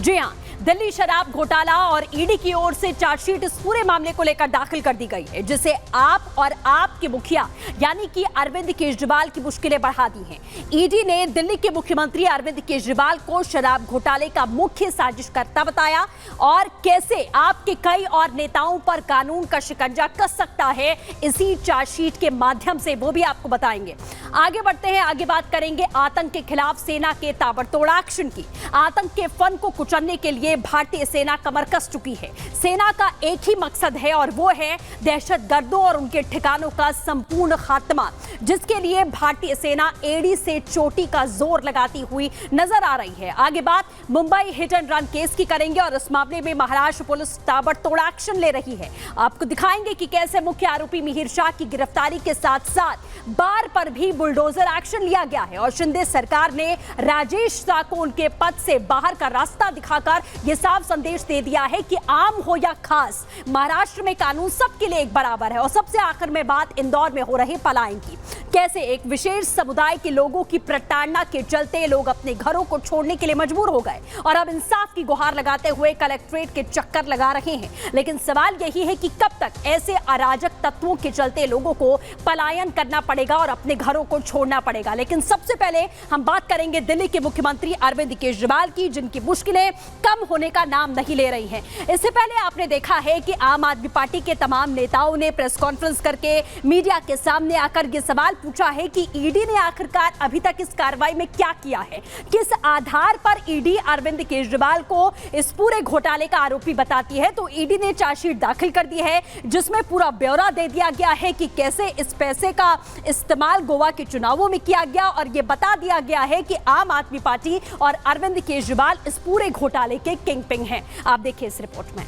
जी हां, दिल्ली शराब घोटाला और ईडी की ओर से चार्जशीट इस पूरे मामले को लेकर दाखिल कर दी गई है, जिसे आप और आपके मुखिया यानी कि अरविंद केजरीवाल की मुश्किलें बढ़ा दी हैं। ईडी ने दिल्ली के मुख्यमंत्री अरविंद केजरीवाल को शराब घोटाले का मुख्य साजिशकर्ता बताया और कैसे आपके कई और नेताओं पर कानून का शिकंजा कस सकता है इसी चार्जशीट के माध्यम से, वो भी आपको बताएंगे। आगे बढ़ते हैं, आगे बात करेंगे आतंक के खिलाफ सेना के ताबड़तोड़ एक्शन की। आतंक के फन को कुचलने के लिए भारतीय सेना कमर कस चुकी है। सेना का एक ही मकसद है और वो है दहशतगर्दों और उनके ठिकानों का संपूर्ण खात्मा, जिसके लिए भारतीय सेना एड़ी से चोटी का जोर लगाती हुई नजर आ रही है। आगे बात Mumbai hit and run case की करेंगे और इस मामले में महाराष्ट्र पुलिस ताबड़तोड़ एक्शन ले रही है। आपको दिखाएंगे कि कैसे मुख्य आरोपी मिहिर शाह की गिरफ्तारी के साथ साथ बार पर भी बुलडोजर एक्शन लिया गया है और शिंदे सरकार ने राजेश शाह को उनके पद से बाहर का रास्ता दिखाकर यह साफ संदेश दे दिया है कि आम हो या खास, महाराष्ट्र में कानून सबके लिए एक बराबर है। और सबसे आखिर में बात इंदौर में हो रहे पलायन की, कैसे एक विशेष समुदाय के लोगों की प्रताड़ना के चलते लोग अपने घरों को छोड़ने के लिए मजबूर हो गए और अब इंसाफ की गुहार लगाते हुए कलेक्ट्रेट के चक्कर लगा रहे हैं। लेकिन सवाल यही है कि कब तक ऐसे अराजक तत्वों के चलते लोगों को पलायन करना पड़ेगा और अपने घरों को छोड़ना पड़ेगा। लेकिन सबसे पहले हम बात करेंगे दिल्ली के मुख्यमंत्री अरविंद केजरीवाल की, जिनकी मुश्किलें कम होने का नाम नहीं ले रही हैं। इससे पहले आपने देखा है कि आम आदमी पार्टी के तमाम नेताओं ने प्रेस कॉन्फ्रेंस करके मीडिया के सामने आकर यह सवाल पूछा है कि ईडी ने आखिरकार अभी तक इस कार्रवाई में क्या किया है, किस आधार पर ईडी अरविंद केजरीवाल को इस पूरे घोटाले का आरोपी बताती है। तो ईडी ने चार्जशीट दाखिल कर दी है, जिसमें पूरा ब्यौरा दे दिया गया है कि कैसे इस पैसे का इस्तेमाल गोवा के चुनावों में किया गया और यह बता दिया गया है कि आम आदमी पार्टी और अरविंद केजरीवाल इस पूरे घोटाले के किंगपिन हैं। आप देखिए इस रिपोर्ट में।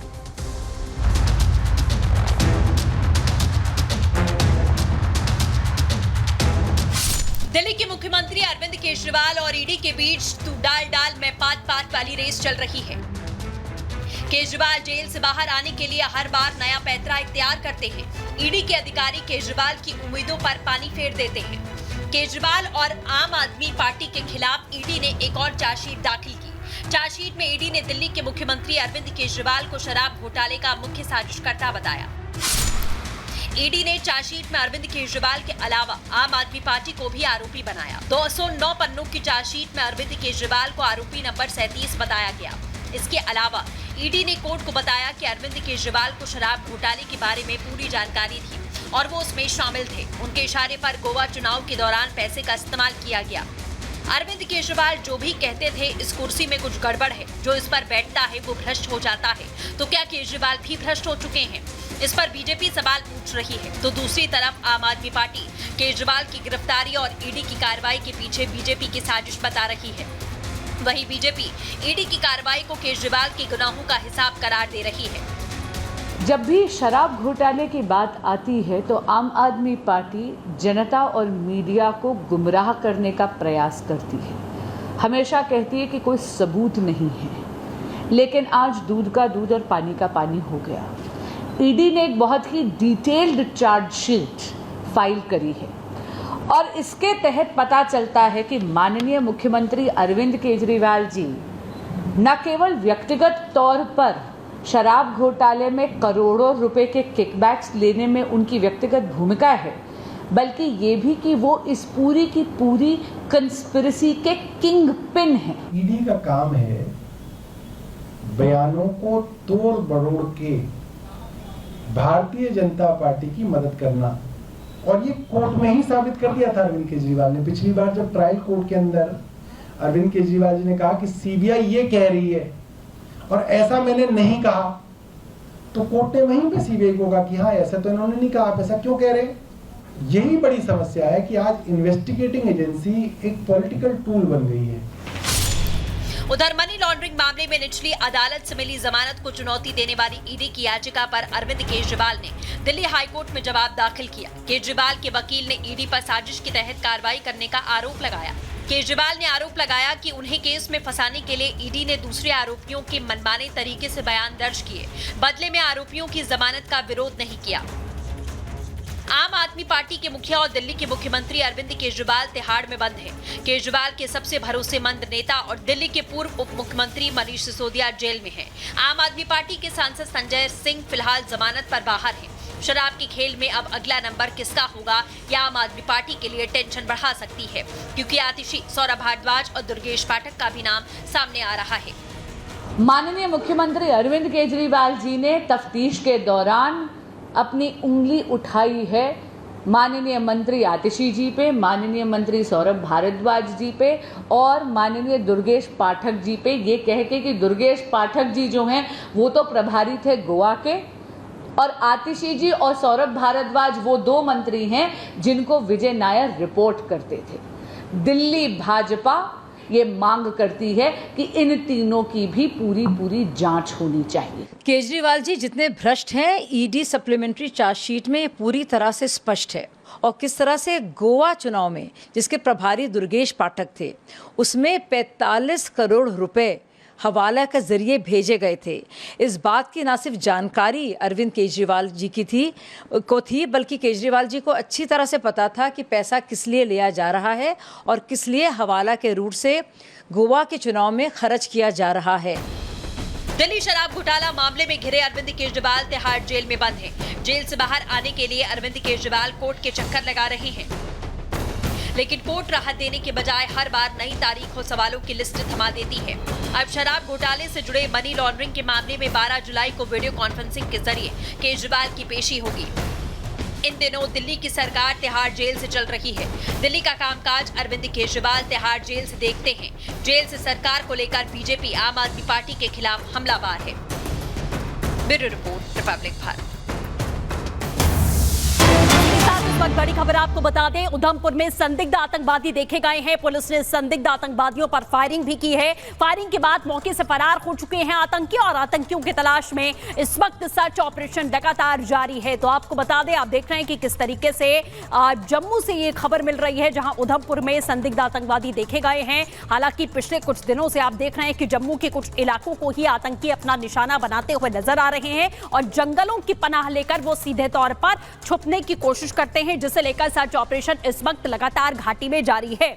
दिल्ली के मुख्यमंत्री अरविंद केजरीवाल और ईडी के बीच तू डाल डाल मैं पात पात वाली रेस चल रही है। केजरीवाल जेल से बाहर आने के लिए हर बार नया पैंतरा इख्तियार करते हैं। ईडी के अधिकारी केजरीवाल की उम्मीदों पर पानी फेर देते हैं। केजरीवाल और आम आदमी पार्टी के खिलाफ ईडी ने एक और चार्जशीट दाखिल की। चार्जशीट में ईडी ने दिल्ली के मुख्यमंत्री अरविंद केजरीवाल को शराब घोटाले का मुख्य साजिशकर्ता बताया। ईडी ने चार्जशीट में अरविंद केजरीवाल के अलावा आम आदमी पार्टी को भी आरोपी बनाया। 209 पन्नों की चार्जशीट में अरविंद केजरीवाल को आरोपी नंबर 37 बताया गया। इसके अलावा ईडी ने कोर्ट को बताया कि अरविंद केजरीवाल को शराब घोटाले के बारे में पूरी जानकारी थी और वो उसमें शामिल थे। उनके इशारे पर गोवा चुनाव के दौरान पैसे का इस्तेमाल किया गया। अरविंद केजरीवाल जो भी कहते थे इस कुर्सी में कुछ गड़बड़ है, जो इस पर बैठता है वो भ्रष्ट हो जाता है, तो क्या केजरीवाल भी भ्रष्ट हो चुके हैं? इस पर बीजेपी सवाल पूछ रही है। तो दूसरी तरफ आम आदमी पार्टी केजरीवाल की गिरफ्तारी और ईडी की कार्रवाई के पीछे बीजेपी की साजिश बता रही है। वहीं बीजेपी ईडी की कार्रवाई को केजरीवाल के गुनाहों का हिसाब करार दे रही है। जब भी शराब घोटाले की बात आती है तो आम आदमी पार्टी जनता और मीडिया को गुमराह करने का प्रयास करती है। हमेशा कहती है कि कोई सबूत नहीं है, लेकिन आज दूध का दूध और पानी का पानी हो गया। ईडी ने एक बहुत ही डिटेल्ड चार्जशीट फाइल करी है और इसके तहत पता चलता है कि माननीय मुख्यमंत्री अरविंद केजरीवाल जी न केवल व्यक्तिगत तौर पर शराब घोटाले में करोड़ों रुपए के किकबैक्स लेने में उनकी व्यक्तिगत भूमिका है, बल्कि ये भी कि वो इस पूरी की पूरी कंस्पिरेसी के किंग पिन हैं। ईडी का काम है बयानों को तोड़ मरोड़ के भारतीय जनता पार्टी की मदद करना, और ये कोर्ट में ही साबित कर दिया था अरविंद केजरीवाल ने। पिछली बार जब ट्रायल कोर्ट के अंदर अरविंद केजरीवाल जी ने कहा कि सीबीआई ये कह रही है और ऐसा मैंने नहीं कहा, तो कोर्ट ने वहीं पे सीबीआई को कहा कि हाँ ऐसा तो इन्होंने नहीं कहा, आप ऐसा क्यों कह रहे? यही बड़ी समस्या है कि आज इन्वेस्टिगेटिंग एजेंसी एक पॉलिटिकल टूल बन गई है। उधर मनी लॉन्ड्रिंग मामले में निचली अदालत से मिली जमानत को चुनौती देने वाली ईडी की याचिका पर अरविंद केजरीवाल ने दिल्ली हाईकोर्ट में जवाब दाखिल किया। केजरीवाल के वकील ने ईडी पर साजिश के तहत कार्रवाई करने का आरोप लगाया। केजरीवाल ने आरोप लगाया कि उन्हें केस में फंसाने के लिए ईडी ने दूसरे आरोपियों के मनमाने तरीके से बयान दर्ज किए, बदले में आरोपियों की जमानत का विरोध नहीं किया। आम आदमी पार्टी के मुखिया और दिल्ली के मुख्यमंत्री अरविंद केजरीवाल तिहाड़ में बंद हैं। केजरीवाल के सबसे भरोसेमंद नेता और दिल्ली के पूर्व उप मुख्यमंत्री मनीष सिसोदिया जेल में हैं। आम आदमी पार्टी के सांसद संजय सिंह फिलहाल जमानत पर बाहर हैं। शराब के खेल में अब अगला नंबर किसका होगा, यह आम आदमी पार्टी के लिए टेंशन बढ़ा सकती है, क्योंकि आतिशी सौरभ भारद्वाज और दुर्गेश पाठक का भी नाम सामने आ रहा है। माननीय मुख्यमंत्री अरविंद केजरीवाल जी ने तफ्तीश के दौरान अपनी उंगली उठाई है माननीय मंत्री आतिशी जी पे, माननीय मंत्री सौरभ भारद्वाज जी पे और माननीय दुर्गेश पाठक जी पे, ये कह के कि दुर्गेश पाठक जी जो हैं वो तो प्रभारी थे गोवा के और आतिशी जी और सौरभ भारद्वाज वो दो मंत्री हैं जिनको विजय नायर रिपोर्ट करते थे। दिल्ली भाजपा ये मांग करती है कि इन तीनों की भी पूरी जांच होनी चाहिए। केजरीवाल जी जितने भ्रष्ट हैं, ईडी सप्लीमेंट्री चार्जशीट में ये पूरी तरह से स्पष्ट है। और किस तरह से गोवा चुनाव में जिसके प्रभारी दुर्गेश पाठक थे, उसमें 45 करोड़ रुपए हवाला के जरिए भेजे गए थे। इस बात की ना सिर्फ जानकारी अरविंद केजरीवाल जी की थी बल्कि केजरीवाल जी को अच्छी तरह से पता था कि पैसा किस लिए लिया जा रहा है और किस लिए हवाला के रूट से गोवा के चुनाव में खर्च किया जा रहा है। दिल्ली शराब घोटाला मामले में घिरे अरविंद केजरीवाल तिहाड़ जेल में बंद हैं। जेल से बाहर आने के लिए अरविंद केजरीवाल कोर्ट के चक्कर लगा रहे हैं, लेकिन कोर्ट राहत देने के बजाय हर बार नई तारीख और सवालों की लिस्ट थमा देती है। अब शराब घोटाले से जुड़े मनी लॉन्ड्रिंग के मामले में 12 जुलाई को वीडियो कॉन्फ्रेंसिंग के जरिए केजरीवाल की पेशी होगी। इन दिनों दिल्ली की सरकार तिहाड़ जेल से चल रही है। दिल्ली का कामकाज अरविंद केजरीवाल तिहाड़ जेल से देखते हैं। जेल से सरकार को लेकर बीजेपी आम आदमी पार्टी के खिलाफ हमलावर है। Bureau report, Republic Bharat. इस वक्त बड़ी खबर आपको बता दें, उधमपुर में संदिग्ध आतंकवादी देखे गए हैं। पुलिस ने संदिग्ध आतंकवादियों पर फायरिंग भी की है। फायरिंग के बाद मौके से फरार हो चुके हैं आतंकी और आतंकियों की तलाश में इस वक्त सर्च ऑपरेशन लगातार जारी है। तो आपको बता दें, आप देख रहे हैं कि किस तरीके से जम्मू से ये खबर मिल रही है, जहां उधमपुर में संदिग्ध आतंकवादी देखे गए हैं। हालांकि पिछले कुछ दिनों से आप देख रहे हैं कि जम्मू के कुछ इलाकों को ही आतंकी अपना निशाना बनाते हुए नजर आ रहे हैं और जंगलों की पनाह लेकर वो सीधे तौर पर छुपने की कोशिश करते हैं, जिसे लेकर सर्च ऑपरेशन इस वक्त लगातार घाटी में जारी है।